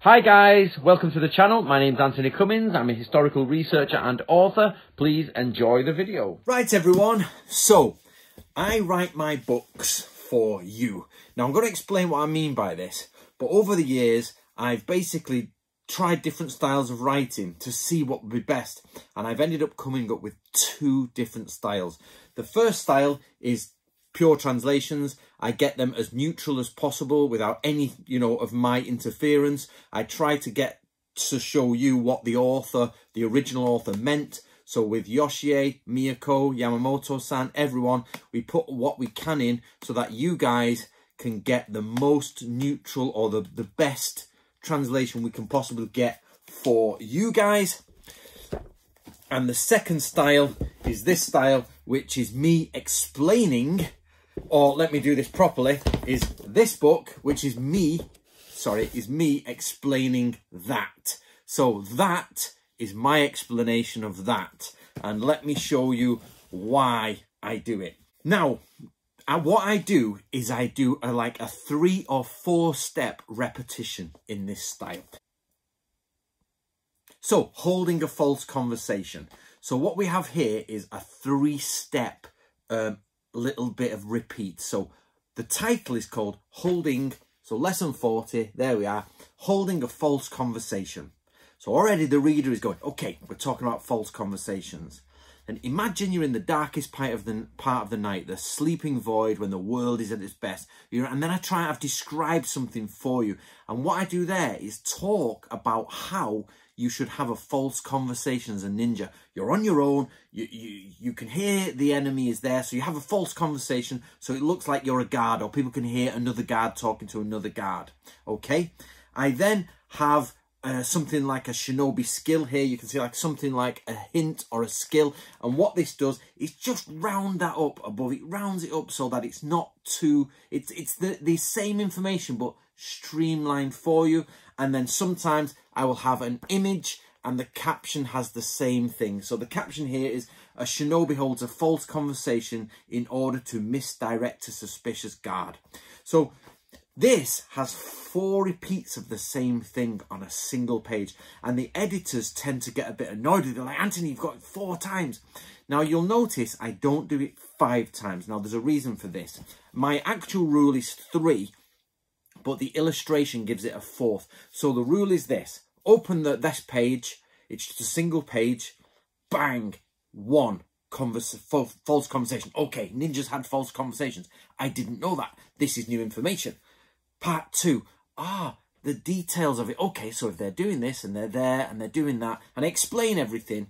Hi guys, welcome to the channel. My name's Antony Cummins. I'm a historical researcher and author. Please enjoy the video. Right everyone, so I write my books for you. Now I'm going to explain what I mean by this, but over the years I've basically tried different styles of writing to see what would be best, and I've ended up coming up with two different styles. The first style is pure translations. I get them as neutral as possible without any, of my interference. I try to get to show you what the original author meant. So with Yoshie, Miyako, Yamamoto-san, everyone, we put what we can in so that you guys can get the most neutral or the best translation we can possibly get for you guys. And the second style is this style, which is me explaining, or let me do this properly, is this book, which is me explaining that. So that is my explanation of that. And let me show you why I do it. Now, what I do is I do like a 3 or 4 step repetition in this style. So, holding a false conversation. So what we have here is a 3-step little bit of repeat. So the title is called Holding, so lesson 40, there we are, Holding a False Conversation. So already the reader is going, okay, we're talking about false conversations. And imagine you're in the darkest part of the night, the sleeping void when the world is at its best. And then I've described something for you. And what I do there is talk about how you should have a false conversation as a ninja. You're on your own, you can hear the enemy is there, so you have a false conversation, so it looks like you're a guard, or people can hear another guard talking to another guard, okay? I then have something like a shinobi skill here. You can see like something like a hint or a skill, and what this does is just round that up above. It rounds it up so that it's not too, it's the same information but streamlined for you. And then sometimes I will have an image and the caption has the same thing. So the caption here is, a shinobi holds a false conversation in order to misdirect a suspicious guard. So this has 4 repeats of the same thing on a single page. And the editors tend to get a bit annoyed with it. They're like, Antony, you've got it 4 times. Now you'll notice I don't do it 5 times. Now there's a reason for this. My actual rule is 3. But the illustration gives it a 4th. So the rule is this. Open this page. It's just a single page. Bang. 1. False conversation. Okay, ninjas had false conversations. I didn't know that. This is new information. Part 2. The details of it. Okay, so if they're doing this and they're there and they're doing that, and I explain everything.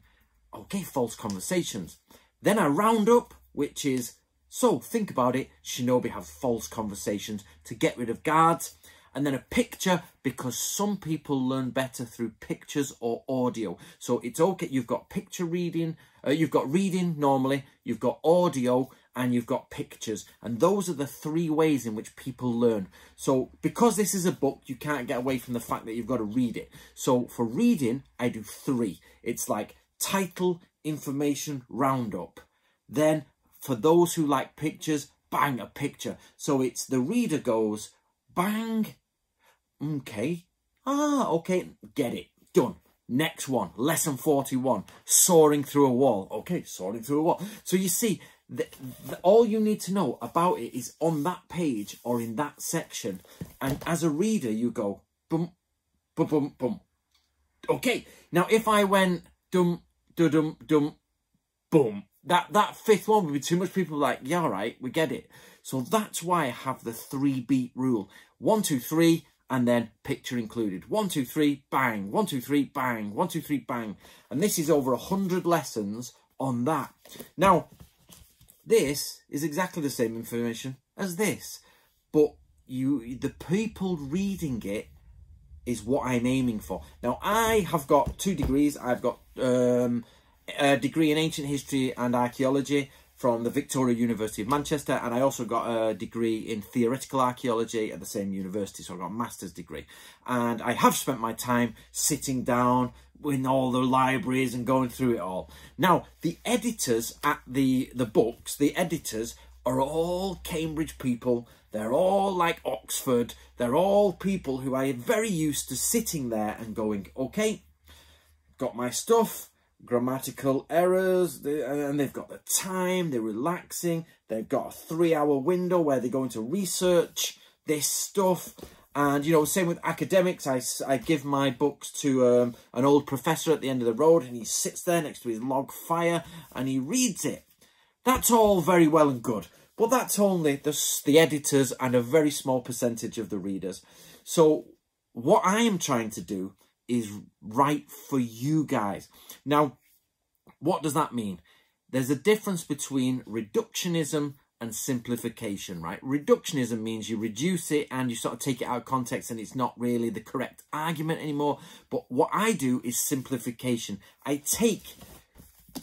Okay, false conversations. Then I round up, which is, so think about it, shinobi have false conversations to get rid of guards. And then a picture, because some people learn better through pictures or audio. So it's okay, you've got picture reading, you've got reading normally, you've got audio, and you've got pictures. And those are the 3 ways in which people learn. So because this is a book, you can't get away from the fact that you've got to read it. So for reading, I do 3. It's like title, information, roundup. Then for those who like pictures, bang, a picture. So it's the reader goes, bang, okay, okay, get it, done. Next one, lesson 41, soaring through a wall. Okay, soaring through a wall. So you see, all you need to know about it is on that page or in that section. And as a reader, you go, boom, boom, boom, boom. Okay, now if I went, dum, dum, dum, boom, that 5th one would be too much. People are like, yeah, all right, we get it. So that's why I have the 3-beat rule. 1, 2, 3, and then picture included. 1, 2, 3, bang. 1, 2, 3, bang. 1, 2, 3, bang. And this is over 100 lessons on that. Now, this is exactly the same information as this, but the people reading it is what I'm aiming for. Now, I have got 2 degrees. I've got a degree in ancient history and archaeology from the Victoria University of Manchester, and I also got a degree in theoretical archaeology at the same university, so I got a master's degree. And I have spent my time sitting down in all the libraries and going through it all. Now, the editors at the books, the editors are all Cambridge people. They're all like Oxford. They're all people who I am very used to sitting there and going, okay, got my stuff, grammatical errors, and they've got the time, they're relaxing, they've got a 3-hour window where they're going to research this stuff. And, you know, same with academics. I give my books to an old professor at the end of the road, and he sits there next to his log fire and he reads it. That's all very well and good, but that's only the editors and a very small percentage of the readers. So what I am trying to do is write for you guys. Now, what does that mean? There's a difference between reductionism and simplification, right? Reductionism means you reduce it and you sort of take it out of context and it's not really the correct argument anymore. But what I do is simplification. I take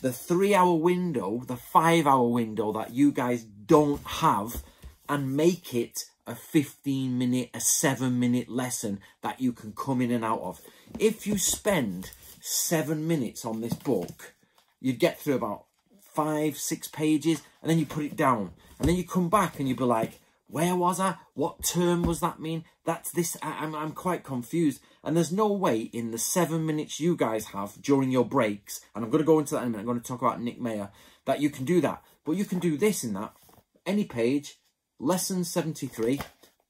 the 3-hour window, the 5-hour window that you guys don't have, and make it a 15-minute, a 7-minute lesson that you can come in and out of. If you spend 7 minutes on this book, you'd get through about 5-6 pages, and then you put it down, and then you come back and you'd be like, where was I? What term was that mean? That's this. I'm quite confused. And there's no way in the 7 minutes you guys have during your breaks, and I'm going to go into that in a minute, I'm going to talk about Nick Mayer, that you can do that. But you can do this in that, any page, lesson 73,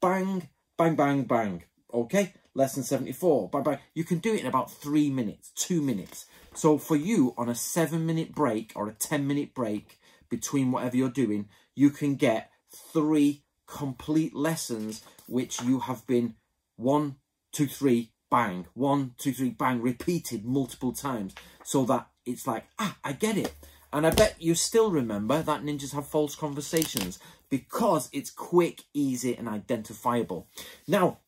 bang, bang, bang, bang. Okay? Lesson 74, bang, bang. You can do it in about 3 minutes, 2 minutes. So for you, on a 7-minute break or a 10-minute break between whatever you're doing, you can get 3 complete lessons which you have been 1, 2, 3, bang, 1, 2, 3, bang, repeated multiple times, so that it's like, I get it. And I bet you still remember that ninjas have false conversations, because it's quick, easy and identifiable. Now,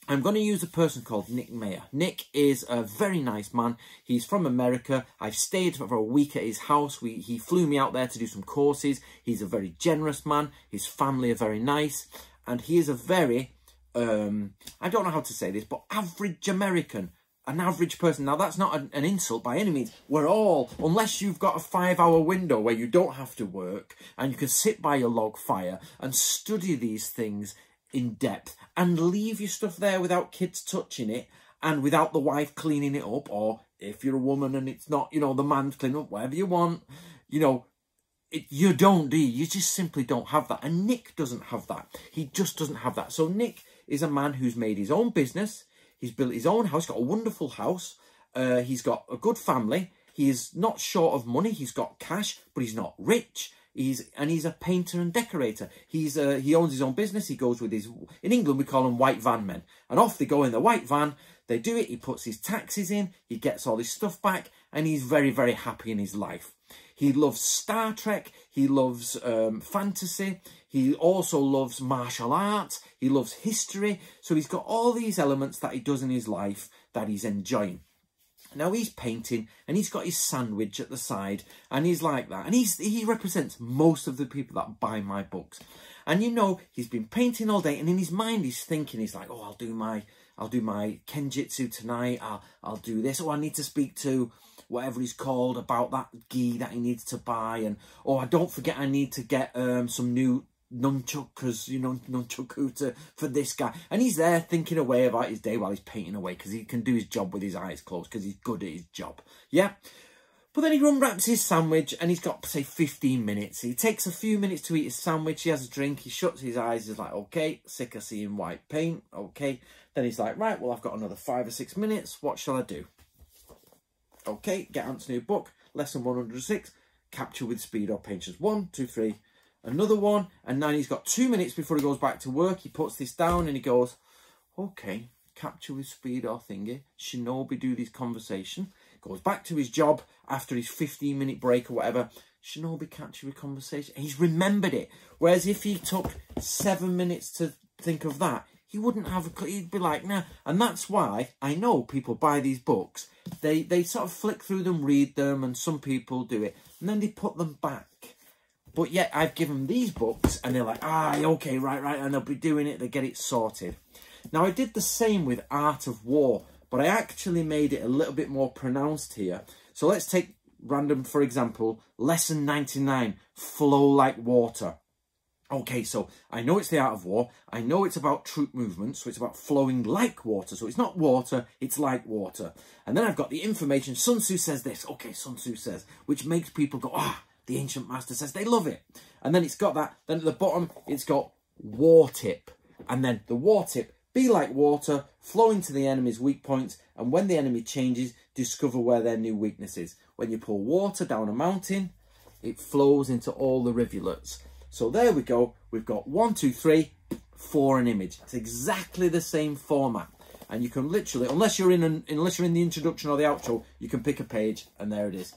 I'm going to use a person called Nick Mayer. Nick is a very nice man. He's from America. I've stayed for a week at his house. He flew me out there to do some courses. He's a very generous man. His family are very nice. And he is a very, I don't know how to say this, but average American. An average person. Now, that's not an insult by any means. We're all, unless you've got a 5-hour window where you don't have to work and you can sit by your log fire and study these things in depth and leave your stuff there without kids touching it and without the wife cleaning it up, or if you're a woman and it's not, you know, the man's cleaning up, whatever you want, you know, you don't, do you? You just simply don't have that. And Nick doesn't have that. He just doesn't have that. So Nick is a man who's made his own business. He's built his own house, got a wonderful house. He's got a good family. He is not short of money. He's got cash, but he's not rich. He's a painter and decorator. He owns his own business. He goes with his, in England we call them white van men. And off they go in the white van. They do it. He puts his taxes in. He gets all his stuff back. And he's very, very happy in his life. He loves Star Trek. He loves fantasy. He also loves martial arts. He loves history. So he's got all these elements that he does in his life that he's enjoying. Now he's painting and he's got his sandwich at the side and he's like that. And he represents most of the people that buy my books. And you know, he's been painting all day and in his mind he's thinking, he's like, oh, I'll do my kenjutsu tonight. I'll do this. Oh, I need to speak to whatever he's called about that gi that he needs to buy. And, oh, I don't forget I need to get some new nunchuckers, you know, nunchaku for this guy. And he's there thinking away about his day while he's painting away, because he can do his job with his eyes closed because he's good at his job. Yeah. But then he unwraps his sandwich and he's got, say, 15 minutes. He takes a few minutes to eat his sandwich. He has a drink. He shuts his eyes. He's like, okay, sick of seeing white paint. Okay. Then he's like, right, well, I've got another 5 or 6 minutes. What shall I do? Okay, get Antony a book. Lesson 106. Capture with speed or patience. 1, 2, 3. Another one. And now he's got 2 minutes before he goes back to work. He puts this down and he goes, okay, capture with speed or thingy. Shinobi do this conversation. Goes back to his job after his 15-minute break or whatever. Shinobi capture with conversation. He's remembered it. Whereas if he took 7 minutes to think of that, he wouldn't have a, he'd be like, nah. And that's why I know people buy these books. They sort of flick through them, read them, and some people do it. And then they put them back. But yet I've given them these books and they're like, okay, right. And they'll be doing it. They get it sorted. Now, I did the same with Art of War, but I actually made it a little bit more pronounced here. So let's take random, for example, lesson 99, flow like water. Okay, so I know it's the art of war. I know it's about troop movement, so it's about flowing like water. So it's not water, it's like water. And then I've got the information. Sun Tzu says this. Okay, Sun Tzu says, which makes people go, ah, the ancient master says. They love it. And then it's got that. Then at the bottom, it's got war tip. And then the war tip, be like water, flowing to the enemy's weak points. And when the enemy changes, discover where their new weakness is. When you pour water down a mountain, it flows into all the rivulets. So there we go. We've got 1, 2, 3, 4 an image. It's exactly the same format, and you can literally, unless you're in the introduction or the outro, you can pick a page, and there it is.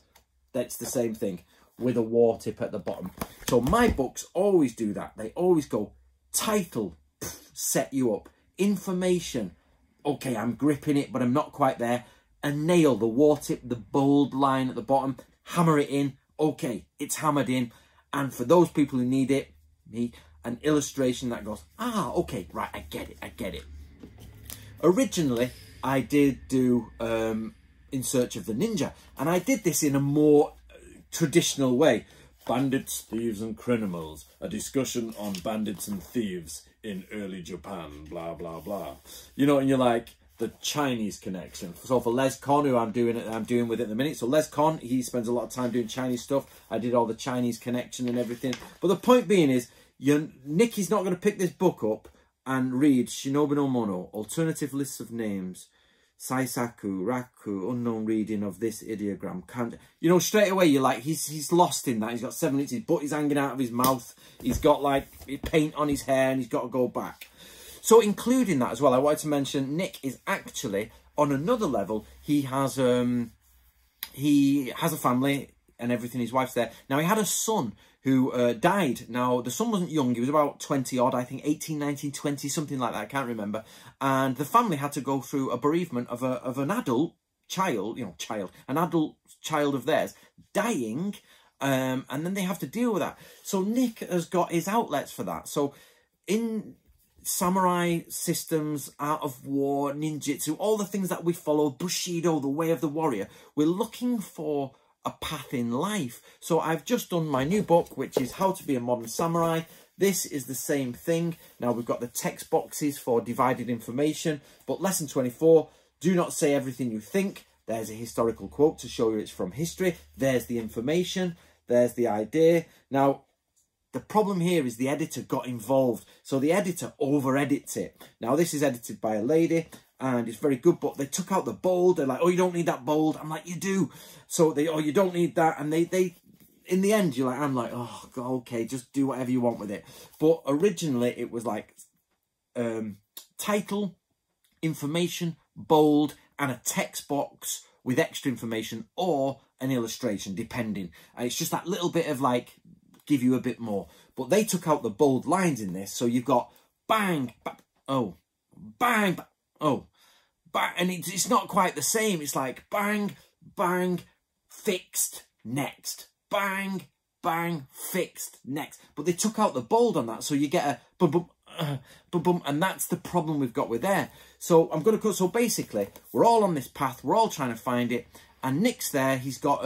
That's the same thing with a war tip at the bottom. So my books always do that. They always go title, set you up, information. Okay, I'm gripping it, but I'm not quite there. A nail, the war tip, the bold line at the bottom. Hammer it in. Okay, it's hammered in. And for those people who need it, an illustration that goes, ah, okay, right, I get it. Originally, I did do In Search of the Ninja, and I did this in a more traditional way. Bandits, Thieves and Criminals, a discussion on bandits and thieves in early Japan, blah, blah, blah. You know, and you're like, the Chinese connection. So for Les Con, who I'm doing with it at the minute. So Les Con, he spends a lot of time doing Chinese stuff. I did all the Chinese connection and everything. But the point being is, Nikki's not going to pick this book up and read Shinobi no Mono, alternative lists of names, Saisaku, Raku, unknown reading of this ideogram. Can't, you know, straight away you're like, he's lost in that. He's got 7 minutes, his butt is hanging out of his mouth. He's got like paint on his hair and he's got to go back. So including that as well, I wanted to mention Nick is actually on another level. He has a family and everything. His wife's there. Now he had a son who died. Now the son wasn't young. He was about 20 odd, I think 18, 19, 20, something like that. I can't remember. And the family had to go through a bereavement of an adult child, an adult child of theirs dying. And then they have to deal with that. So Nick has got his outlets for that. So in samurai systems, art of war, ninjutsu, all the things that we follow, Bushido, the way of the warrior, we're looking for a path in life. So I've just done my new book, which is How to Be a Modern Samurai. This is the same thing. Now we've got the text boxes for divided information, but lesson 24, do not say everything you think. There's a historical quote to show you it's from history. There's the information. There's the idea. Now, the problem here is the editor got involved. So the editor over-edits it. Now, this is edited by a lady, and it's very good, but they took out the bold. They're like, oh, you don't need that bold. I'm like, you do. So they, oh, you don't need that. And they in the end, you're like, I'm like, oh, God, okay, just do whatever you want with it. But originally, it was like title, information, bold, and a text box with extra information or an illustration, depending. And it's just that little bit of like, give you a bit more. But they took out the bold lines in this, so you've got bang, oh, bang, oh, bang, and it's not quite the same. It's like bang, bang, fixed, next, bang, bang, fixed, next. But they took out the bold on that, so you get a boom, boom, boom, boom, and that's the problem we've got with there. So I'm going to cut. So basically, we're all on this path. We're all trying to find it, and Nick's there. He's got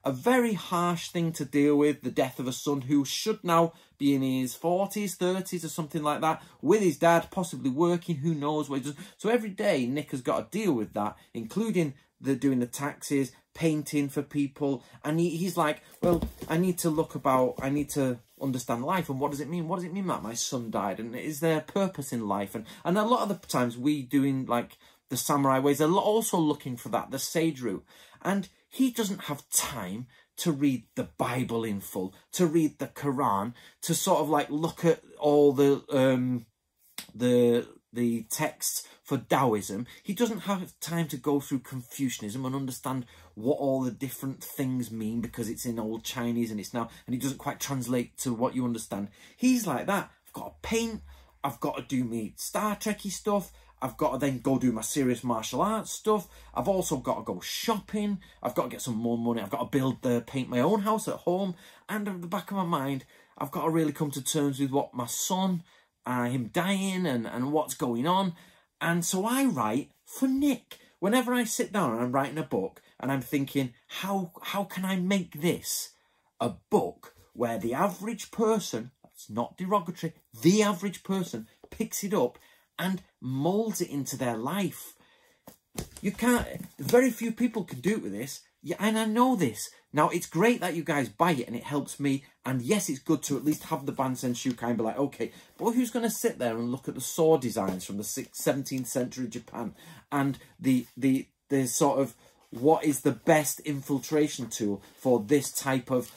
a very harsh thing to deal with, the death of a son who should now be in his 40s, 30s or something like that, with his dad, possibly working, who knows what he does. So every day Nick has got to deal with that, including doing the taxes, painting for people. And he's like, well, I need to understand life. And what does it mean? What does it mean that my son died? And is there purpose in life? And a lot of the times we doing like the samurai ways are also looking for that, the sage route. And he doesn't have time to read the Bible in full, to read the Quran, to sort of like look at all the texts for Taoism. He doesn't have time to go through Confucianism and understand what all the different things mean because it's in old Chinese and it doesn't quite translate to what you understand. He's like that. I've got to paint. I've got to do me Star Trek-y stuff. I've got to then go do my serious martial arts stuff. I've also got to go shopping. I've got to get some more money. I've got to paint my own house at home. And at the back of my mind, I've got to really come to terms with what my son, him dying and what's going on. And so I write for Nick. Whenever I sit down and I'm writing a book and I'm thinking, how can I make this a book where the average person, it's not derogatory, the average person picks it up and moulds it into their life. You can't, very few people can do it with this. Yeah, and I know this. Now, it's great that you guys buy it and it helps me. And yes, it's good to at least have the Bansen Shukai and be like, okay, but who's going to sit there and look at the sword designs from the 17th century Japan and the sort of what is the best infiltration tool for this type of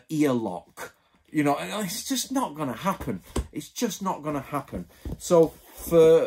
ear lock? You know, it's just not going to happen. It's just not going to happen. So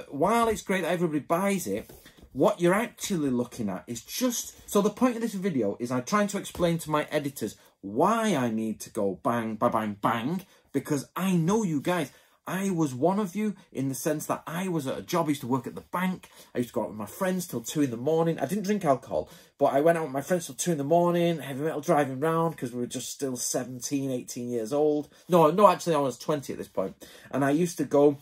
while it's great that everybody buys it, what you're actually looking at is just... So the point of this video is I'm trying to explain to my editors why I need to go bang, bang, bang, bang, because I know you guys. I was one of you in the sense that I was at a job. I used to work at the bank. I used to go out with my friends till 2 in the morning. I didn't drink alcohol, but I went out with my friends till 2 in the morning, heavy metal driving around because we were just still 17, 18 years old. No, actually I was 20 at this point. And I used to go...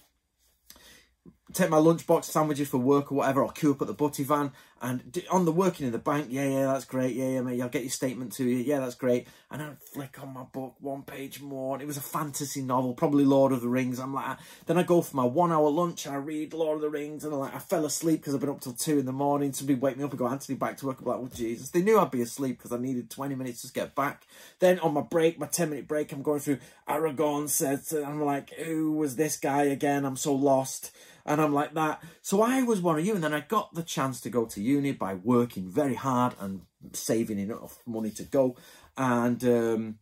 take my lunchbox, sandwiches for work or whatever, or queue up at the butty van, and on the working in the bank, yeah, that's great, yeah, mate, I'll get your statement to you, yeah, that's great, and I'd flick on my book, 1 page more, and it was a fantasy novel, probably Lord of the Rings. I'm like, then I go for my 1 hour lunch, and I read Lord of the Rings, and I fell asleep because I've been up till 2 in the morning, somebody wake me up and go, Antony, back to work. I'm like, oh, Jesus, they knew I'd be asleep because I needed 20 minutes to get back. Then on my break, my 10-minute break, I'm going through Aragorn says, and I'm like, who was this guy again? I'm so lost. And I'm like that. So I was one of you. And then I got the chance to go to uni by working very hard and saving enough money to go. And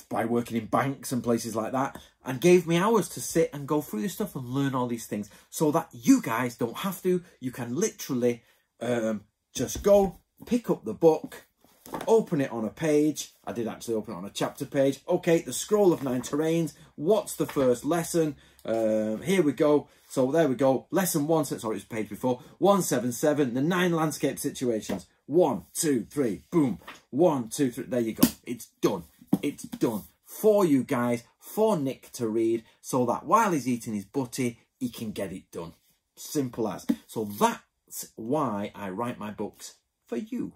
by working in banks and places like that. And gave me hours to sit and go through this stuff and learn all these things. So that you guys don't have to. You can literally just go, pick up the book, open it on a page. I did actually open it on a chapter page. Okay, the Scroll of 9 Terrains. What's the first lesson? Here we go. So there we go. Lesson 1, sorry, it's page before. 177, the 9 landscape situations. 1, 2, 3, boom. 1, 2, 3. There you go. It's done. It's done. For you guys, for Nick to read, so that while he's eating his butty, he can get it done. Simple as. So that's why I write my books for you.